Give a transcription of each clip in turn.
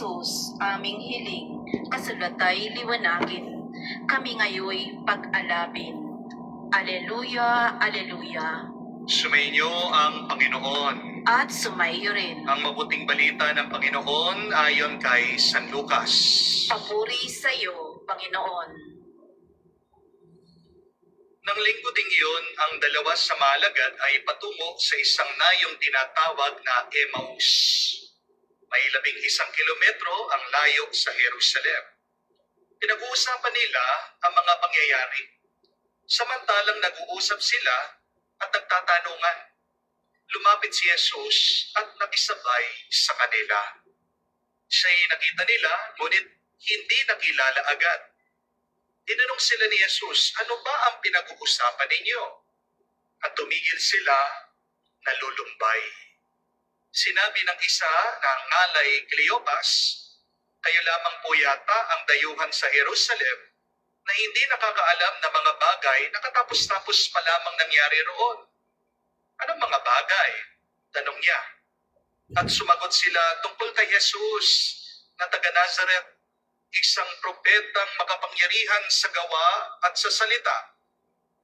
Jesus, aming hiling, kasalatay liwanagin, kami ngayoy pag-alabin. Aleluya, aleluya. Sumainyo ang Panginoon. At sumayo rin. Ang mabuting balita ng Panginoon ayon kay San Lucas. Papuri sa iyo, Panginoon. Nang linggo ding iyon, ang dalawa sa malagad ay patungo sa isang nayong tinatawag na Emmaus. May 11 kilometro ang layo sa Jerusalem. Pinag-uusapan nila ang mga pangyayari. Samantalang nag-uusap sila at nagtatanungan, lumapit si Jesus at nakisabay sa kanila. Siya'y nakita nila, ngunit hindi nakilala agad. Tinanong sila ni Jesus, ano ba ang pinag-uusapan ninyo? At tumigil sila, nalulumbay. Sinabi ng isa na ngalay Cleopas, kayo lamang po yata ang dayuhan sa Jerusalem na hindi nakakaalam ng mga bagay na katapos-tapos pa lamang nangyari roon. Anong mga bagay? Tanong niya. At sumagot sila tungkol kay Jesus na taga Nazareth, isang propetang makapangyarihan sa gawa at sa salita,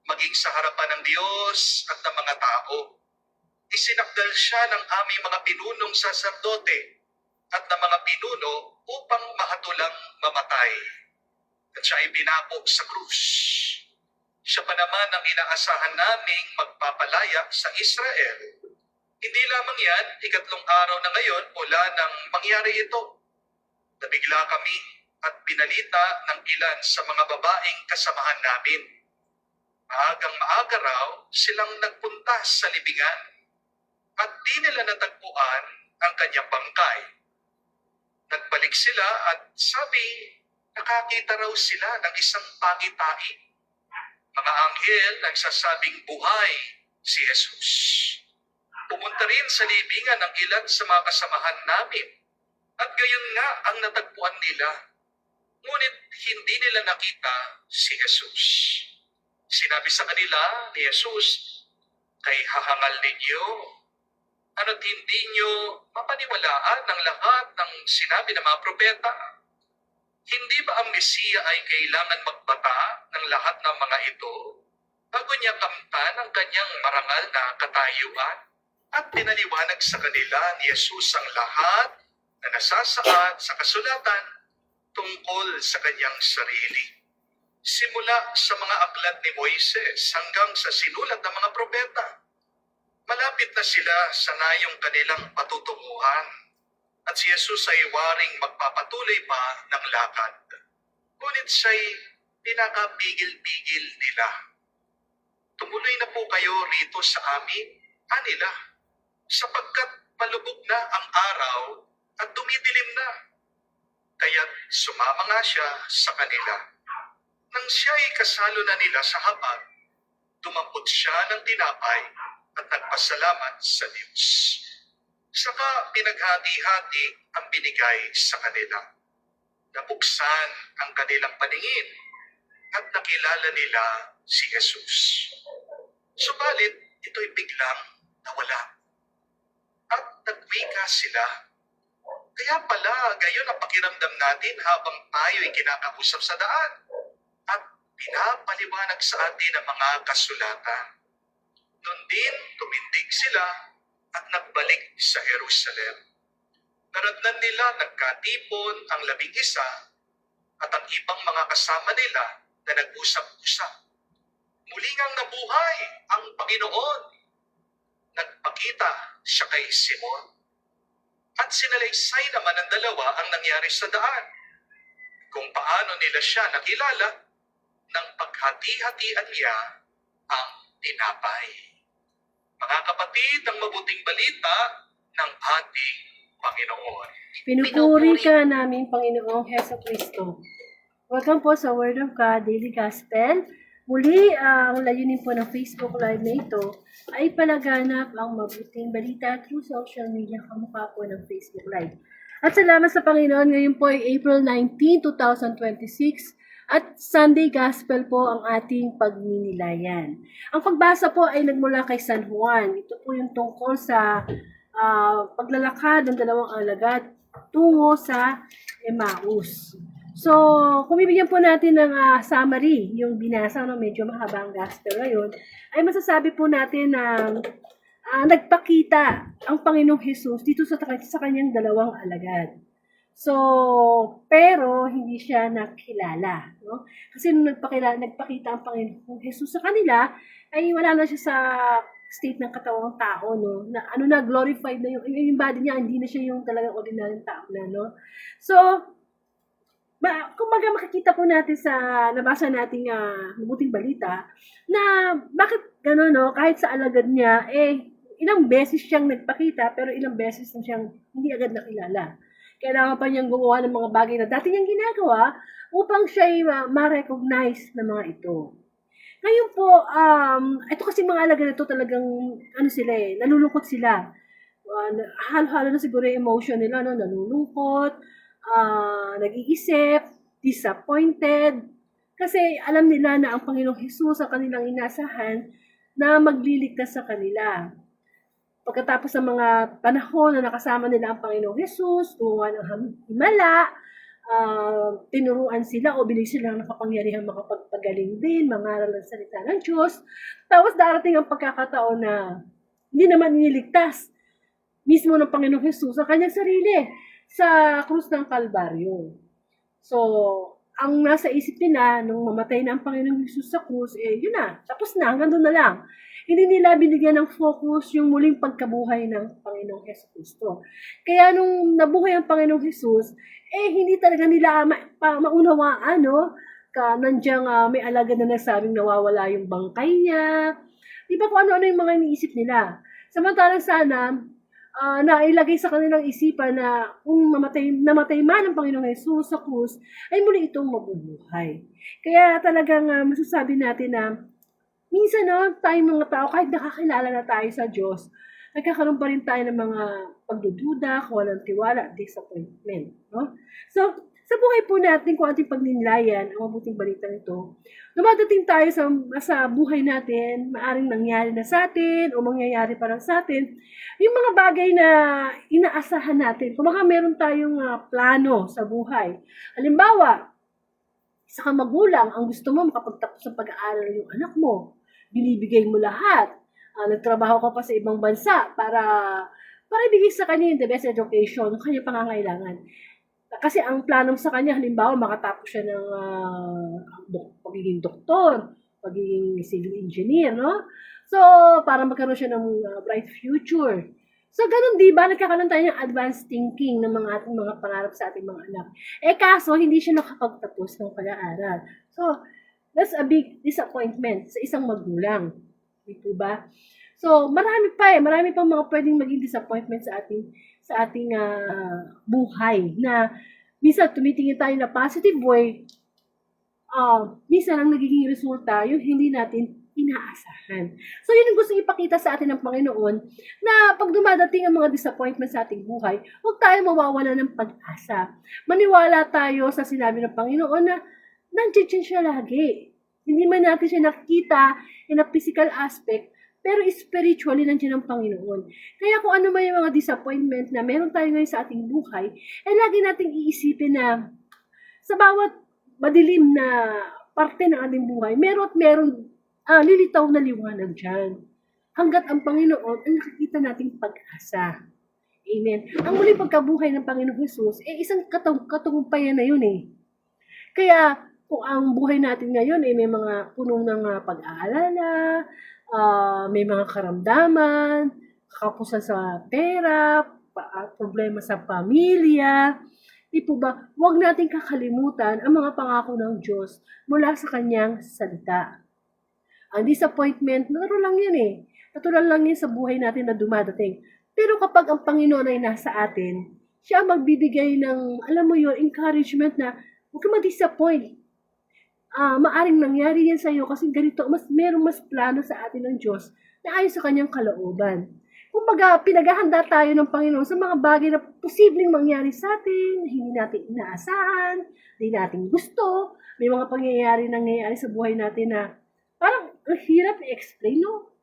maging sa harapan ng Diyos at ng mga tao. Isinakdal siya ng aming mga pinunong saserdote at ng mga pinuno upang mahatulang mamatay. At siya ay pinapo sa krus. Siya pa naman ang inaasahan naming magpapalaya sa Israel. Hindi lamang yan, 3 araw na ngayon mula nang mangyari ito. Nabigla kami at binalita ng ilan sa mga babaeng kasamahan namin. Maagang maaga raw silang nagpunta sa libingan at di nila natagpuan ang kanyang bangkay. Nagbalik sila at sabi, nakakita raw sila ng isang pangitain. Mga anghel nagsasabing buhay si Jesus. Pumunta rin sa libingan ng ilan sa mga kasamahan namin at gayon nga ang natagpuan nila. Ngunit hindi nila nakita si Jesus. Sinabi sa kanila ni Jesus, kay hahangal ninyo, ano't hindi nyo mapaniwalaan ng lahat ng sinabi ng mga propeta? Hindi ba ang Mesiya ay kailangan magbata ng lahat ng mga ito bago niya kamtan ang kanyang marangal na katayuan? At pinaliwanag sa kanila ni Jesus ang lahat na nasasaad sa kasulatan tungkol sa kanyang sarili. Simula sa mga aklat ni Moises hanggang sa sinulat ng mga propeta. Malapit na sila sa nayong kanilang patutunguhan. At si Jesus ay waring magpapatuloy pa ng lakad. Ngunit siya'y pinakapigil-pigil nila. Tumuloy na po kayo rito sa amin, anila, sapagkat palubog na ang araw at dumidilim na. Kaya't sumama nga siya sa kanila. Nang siya'y kasalo na nila sa habag, dumampot siya ng tinapay at nagpasalamat sa Diyos. Saka pinaghati-hati ang binigay sa kanila. Nabuksan ang kanilang paningin at nakilala nila si Jesus. Subalit, ito'y biglang nawala. At nagwika sila. Kaya pala, gayon ang pakiramdam natin habang tayo'y kinakausap sa daan. At pinapaliwanag sa atin ang mga kasulatan. Noon din, tumindig sila at nagbalik sa Jerusalem. Naratnan nila nagkatipon ang 11 at ang ibang mga kasama nila na nag-usap-usap. Muli ngang nabuhay ang Panginoon. Nagpakita siya kay Simon. At sinalaysay naman ng dalawa ang nangyari sa daan. Kung paano nila siya nakilala nang paghati-hatian niya ang tinapay. Mga kapatid, ang mabuting balita ng ating Panginoon. Pinupuri ka namin, Panginoong Heso Kristo. Welcome po sa Word of God Daily Gospel. Muli, ang layunin po ng Facebook Live na ito ay palaganap ang mabuting balita through social media kamukha po ng Facebook Live. At salamat sa Panginoon, ngayon po ay April 19, 2026 at Sunday Gospel po ang ating pagninilayan. Ang pagbasa po ay nagmula kay San Juan. Ito po yung tungkol sa paglalakad ng dalawang alagad tungo sa Emmaus. So, kung bibigyan po natin ng summary, yung binasa, no, medyo mahaba ang gospel ngayon, ay masasabi po natin na nagpakita ang Panginoong Jesus dito sa kanyang dalawang alagad. So, pero hindi siya nakilala, no? Kasi nung nagpakita ang Panginoong Jesus sa kanila, ay wala na siya sa state ng katawang tao, no? Na glorified na yung body niya, hindi na siya yung talagang ordinaryong tao na, no? So, kumbaga makikita po natin sa nabasa nating mabuting balita na bakit gano'n, no? Kahit sa alagad niya, ilang beses siyang nagpakita pero ilang beses na siyang hindi agad nakilala. Kailangan pa niyang gumawa ng mga bagay na dati niyang ginagawa upang siya'y ma-recognize ng mga ito. Ngayon po, ito kasi mga alagad na ito talagang, nalulungkot sila. Halo-halo na siguro yung emotion nila, no? Nalulungkot, nag-iisip, disappointed, kasi alam nila na ang Panginoong Jesus ang kanilang inasahan na magliligtas sa kanila. Pagkatapos ng mga panahon na nakasama nila ang Panginoong Jesus, gumawa ng himala, tinuruan sila o binigyan sila ng kapangyarihan makapagpagaling din, mangaral ng salita ng Diyos. Tapos darating ang pagkakataon na hindi naman iniligtas mismo ng Panginoong Jesus ang kanyang sarili sa krus ng Kalbaryo. So, ang nasa isip nila nung mamatay na ang Panginoong Jesus sa krus, yun na, tapos na, hanggang doon na lang. Hindi nila binigyan ng focus yung muling pagkabuhay ng Panginoong Jesucristo. Kaya nung nabuhay ang Panginoong Jesus, hindi talaga nila maunawaan, no? Nandiyan may alagad na nagsabing nawawala yung bangkay niya. Di ba kung ano-ano yung mga iniisip nila? Samantalang sana, nailagay sa kanilang isipan na kung namatay man ang Panginoong Jesus sa krus, ay muli itong mabubuhay. Kaya talagang masasabi natin na minsan, no, tayong mga tao, kahit nakakilala na tayo sa Diyos, nagkakaroon pa rin tayo ng mga pagdududa, kawalang tiwala, disappointment. No? So, sa buhay po natin, kung ating pagninlayan, ang mabuting balitang ito, dumadating tayo sa buhay natin, maaring nangyari na sa atin, o mangyayari pa lang sa atin, yung mga bagay na inaasahan natin. Kung baka meron tayong plano sa buhay. Halimbawa, isa kang magulang, ang gusto mo makapagtapos ng pag-aaral yung anak mo, binibigay mo lahat. Nagtrabaho ka pa sa ibang bansa para ibigay sa kanya yung the best education, kanya pangangailangan. Kasi ang plano sa kanya, halimbawa, makatapos siya ng pagiging doktor, pagiging civil engineer, no? So, para magkaroon siya ng bright future. So, ganun, di ba? Nagkakaroon tayo ng advanced thinking ng mga ating mga pangarap sa ating mga anak. Kaso, hindi siya nakapagtapos ng pag-aaral. So, that's a big disappointment sa isang magulang. Dito ba? So, marami pang mga pwedeng maging disappointment sa ating buhay na minsan tumitingin tayo na positive way, minsan ang nagiging resulta yung hindi natin inaasahan. So, yun ang gusto ipakita sa atin ng Panginoon na pag dumadating ang mga disappointment sa ating buhay, huwag tayo mawawala ng pag-asa. Maniwala tayo sa sinabi ng Panginoon na nandiyan siya lagi. Hindi man natin siya nakikita in a physical aspect, pero spiritually nandiyan ang Panginoon. Kaya kung ano man yung mga disappointment na meron tayo ngayon sa ating buhay, lagi nating iisipin na sa bawat madilim na parte ng ating buhay, meron lilitaw na liwanag dyan. Hanggat ang Panginoon ang nakikita nating pag-asa. Amen. Ang muling pagkabuhay ng Panginoong Jesus, isang katagumpayan na yun . Kaya, kung ang buhay natin ngayon may mga puno ng pag-aalala, may mga karamdaman, kakapusan sa pera, problema sa pamilya, di po ba, huwag natin kakalimutan ang mga pangako ng Diyos mula sa kanyang salita. Ang disappointment, natural lang yan . Natural lang yan sa buhay natin na dumadating. Pero kapag ang Panginoon ay nasa atin, siya magbibigay ng, alam mo yun, encouragement na huwag ka ma-disappoint. Maaring nangyari yan sa iyo kasi ganito, merong mas plano sa atin ng Diyos na ayon sa kanyang kalooban. Kumbaga, pinaghahanda tayo ng Panginoon sa mga bagay na posibleng mangyari sa atin, hindi natin inaasahan, hindi natin gusto. May mga nangyayari sa buhay natin na parang hirap i-explain, no?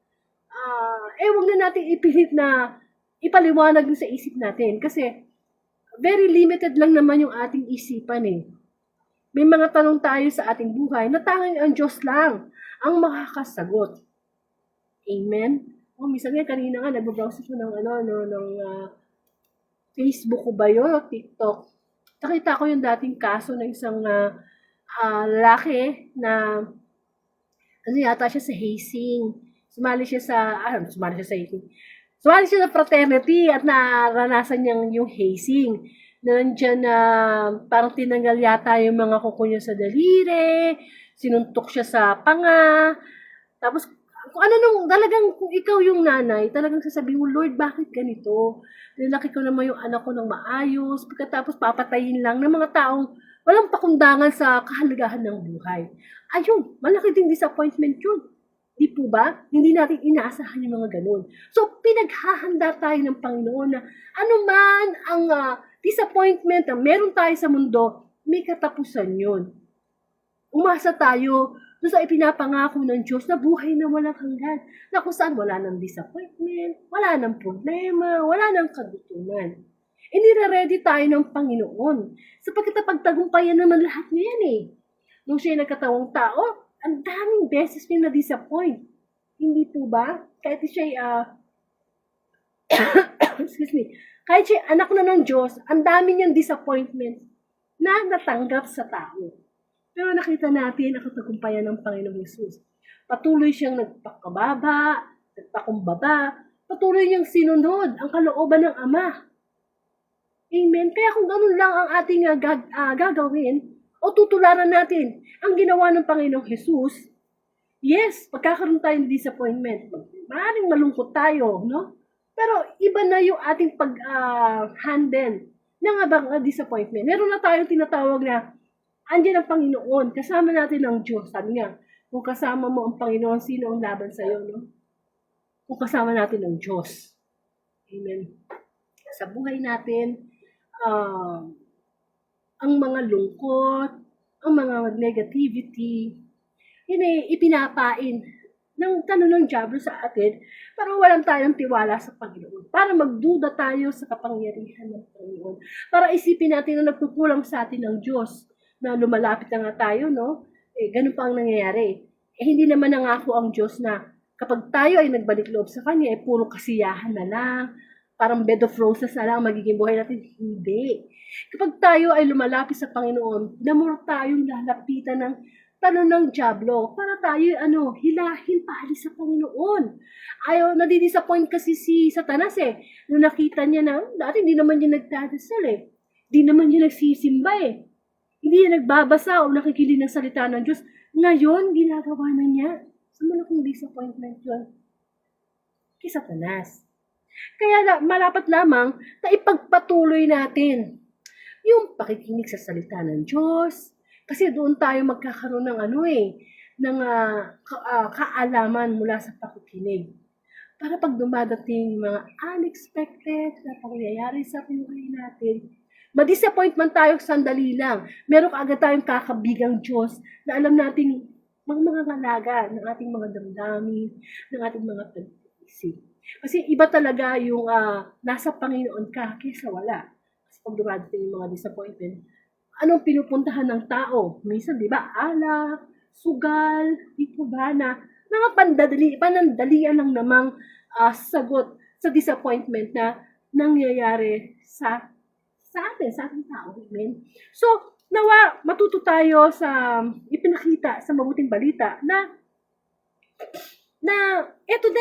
Huwag na natin ipilit na ipaliwanag din sa isip natin. Kasi, very limited lang naman yung ating isipan eh. May mga tanong tayo sa ating buhay na tanging ang Diyos lang ang makakasagot. Amen? Minsan nga kanina nga, nagbabrowse ko ng, Facebook ko ba yun o TikTok. Nakita ko yung dating kaso ng isang lalaki na yata siya sa hazing. Sumali siya sa fraternity at naranasan niyang yung hazing. Nandiyan na parang tinanggal yata yung mga kuko niya sa daliri, sinuntok siya sa panga. Tapos kung ano nung talagang kung ikaw yung nanay, talagang sasabihin mo, Lord, bakit ganito? Nilaki ko naman yung anak ko ng maayos, pagkatapos papatayin lang ng mga taong walang pakundangan sa kahalagahan ng buhay. Ayun, malaki ding disappointment yun. Di po ba? Hindi natin inaasahan yung mga ganun. So, pinaghahanda tayo ng Panginoon na anuman ang disappointment na meron tayo sa mundo, may katapusan yun. Umasa tayo doon sa ipinapangako ng Diyos na buhay na walang hanggan, na kung saan wala ng disappointment, wala ng problema, wala ng kagutuman. Inire-ready tayo ng Panginoon sapagkat pagtagumpayan naman lahat niya yan eh. Nung siya nagkatawang tao, ang daming beses niya na-disappoint. Hindi po ba? Kahit siya excuse me, kahit siya anak na ng Diyos, ang dami niyang disappointment na natanggap sa tao. Pero nakita natin ang katagumpayan ng Panginoong Hesus. Patuloy siyang nagpakababa, nagpakumbaba, patuloy niyang sinunod ang kalooban ng Ama. Amen. Kaya kung ganun lang ang ating gagawin, o tutularan natin ang ginawa ng Panginoong Hesus, yes, pagkakaroon tayo ng disappointment. Maaaring malungkot tayo, no? Pero iba na yung ating pag-handle ng disappointment. Meron na tayong tinatawag na andiyan ang Panginoon, kasama natin ang Diyos. Sabi nga, kung kasama mo ang Panginoon, sino ang laban sa iyo, no? Kung kasama natin ang Diyos. Amen. Sa buhay natin, ang mga lungkot, ang mga negativity, yun ay ipinapain ng tanong ng Diablo sa atin para walang tayong tiwala sa Panginoon. Para magduda tayo sa kapangyarihan ng Panginoon. Para isipin natin na nagkukulang sa atin ang Diyos, na lumalapit na nga tayo, no? Ganun pa ang nangyayari. Hindi naman nangako ang Diyos na kapag tayo ay nagbalik loob sa Kanya, puro kasiyahan na lang, parang bed of roses na lang magiging buhay natin. Hindi. Kapag tayo ay lumalapit sa Panginoon, namuro tayong lalapitan ng tanong ng Diablo para tayo hilahin paalis sa Panginoon. Nadidisappoint kasi si Satanas nung nakita niya na dati hindi naman niya nagdadasal Hindi naman niya nagsisimba Hindi niya nagbabasa o nakikinig ng salita ng Diyos. Ngayon, ginagawa na niya. Sa malaking disappointment yun. Kay Satanas. Kaya malapat lamang na ipagpatuloy natin yung pakikinig sa salita ng Diyos. Kasi doon tayo magkakaroon ng kaalaman mula sa pakikinig. Para pag dumadating mga unexpected na pangyayari sa buhay natin, ma-disappointment tayo sandali lang. Meron agad tayong kakabigang Diyos na alam nating mga ngalaga ng ating mga damdamin, ng ating mga pag-isip. Kasi iba talaga yung nasa Panginoon ka kaysa wala. Kasi pag dumadating yung mga disappointment, anong pinupuntahan ng tao? Minsan, di ba, alak, sugal, di po ba, na mga panandalian lang namang sagot sa disappointment na nangyayari sa ating tao. Amen? So, nawa, matuto tayo sa ipinakita sa mabuting balita na eto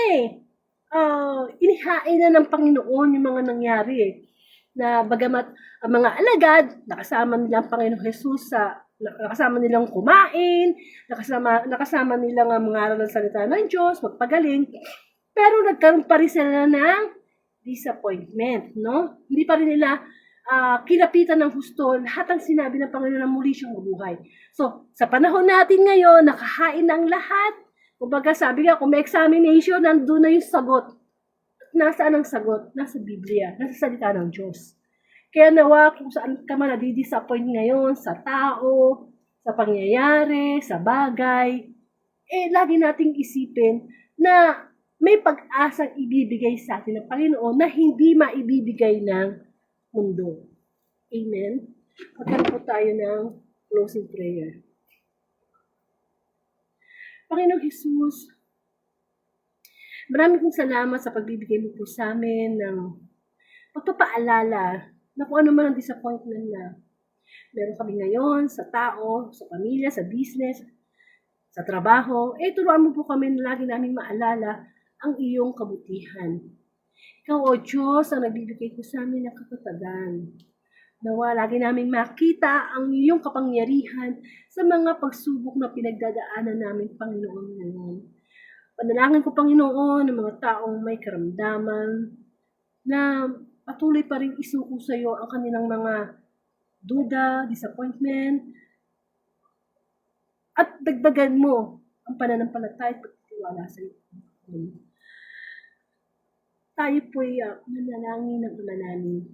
inihain na ng Panginoon yung mga nangyari na bagamat ang mga alagad, nakasama nila ang Panginoong Hesus nakasama nilang kumain, nakasama nilang mangaral ng salita ng Diyos, magpagaling, pero nagkaroon pa rin sila ng disappointment, no? Hindi pa rin nila kinapitan ng husto lahat ang sinabi ng Panginoon na muli siyang mabuhay. So, sa panahon natin ngayon, nakahain ng lahat. Kumbaga sabi nga, kung may examination, nandun na yung sagot. Nasaan ang sagot? Nasa Biblia, nasa salita ng Diyos. Kaya nawa, kung saan ka man nadidisappoint ngayon, sa tao, sa pangyayari, sa bagay, lagi nating isipin na may pag-asang ibibigay sa atin ng Panginoon na hindi maibibigay ng mundo. Amen? Magkaroon po tayo ng closing prayer. Panginoong Jesus, maraming pong salamat sa pagbibigay mo po sa amin ng pagpapaalala na kung ano man ang disappointment na meron kami ngayon sa tao, sa pamilya, sa business, sa trabaho. Turuan mo po kami na lagi namin maalala ang iyong kabutihan. Ikaw, O Diyos, ang nagbibigay ko sa amin ng katatagan. Nawa, lagi namin makita ang iyong kapangyarihan sa mga pagsubok na pinagdadaanan namin, Panginoon, ngayon. Panalangin ko, Panginoon, ng mga taong may karamdaman na patuloy pa rin isuko sa iyo ang kanilang mga duda, disappointment, at dagdagan mo ang pananampalataya at pagtitiwala sa iyo. Tayo po'y manalangin ng manalangin.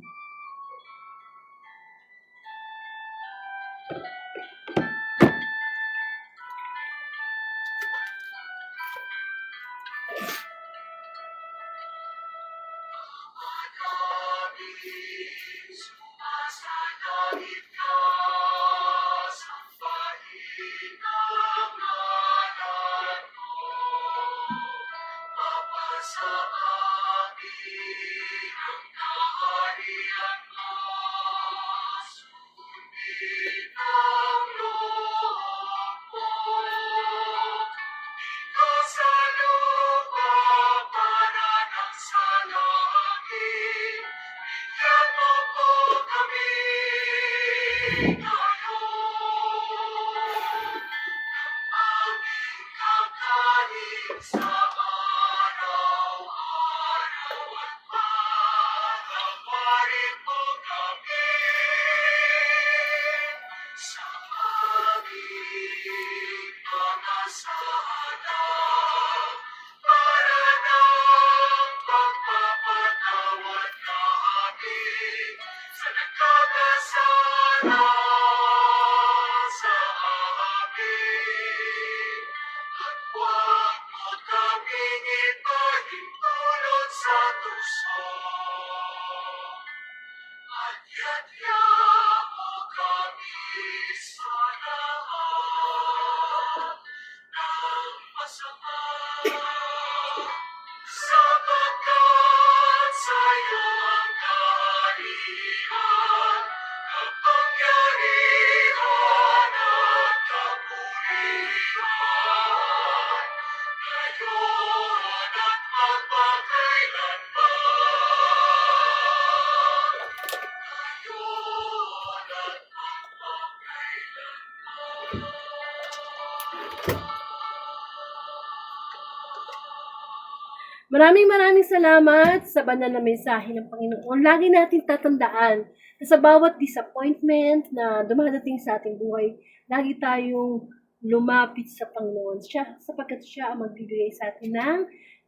Maraming salamat sa banal na mensahe ng Panginoon. Lagi natin tatandaan na sa bawat disappointment na dumadating sa ating buhay, lagi tayong lumapit sa Panginoon siya, sapagkat siya ang magbibigay sa atin ng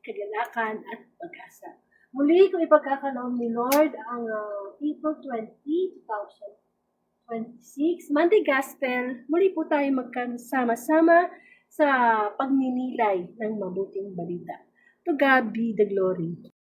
kagalakan at pag-asa. Muli, kung ipagkakaloon ni Lord ang April 20, 2026, Monday Gospel, muli po tayo magkasama-sama sa pagninilay ng mabuting balita. To God be the glory.